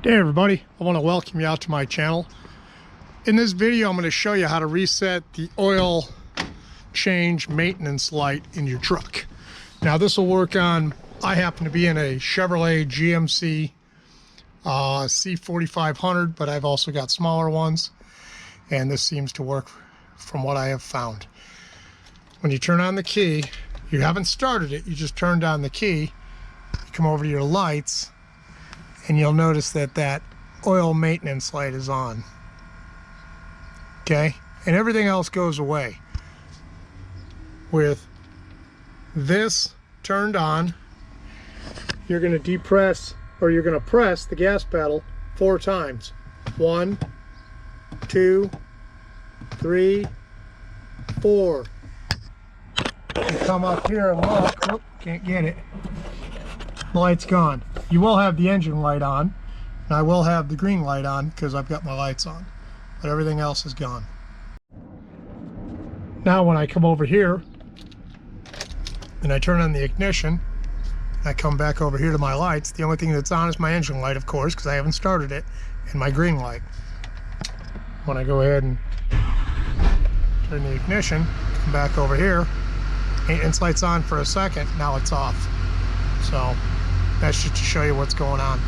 Hey everybody, I want to welcome you out to my channel. In this video I'm going to show you how to reset the oil change maintenance light in your truck. Now this will work on, I happen to be in a Chevrolet GMC C4500, but I've also got smaller ones, and this seems to work from what I have found. When you turn on the key, you haven't started it, you just turned on the key, you come over to your lights, and you'll notice that that oil maintenance light is on. Okay, and everything else goes away. With this turned on, you're going to depress, or you're going to press the gas pedal 4 times. 1, 2, 3, 4. You come up here and look. Whoop, can't get it. The light's gone. You will have the engine light on, and I will have the green light on because I've got my lights on, but everything else is gone. Now when I come over here and I turn on the ignition, and I come back over here to my lights, the only thing that's on is my engine light, of course, because I haven't started it, and my green light. When I go ahead and turn the ignition, come back over here, maintenance light's on for a second, now it's off. So that's just to show you what's going on.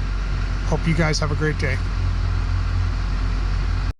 Hope you guys have a great day.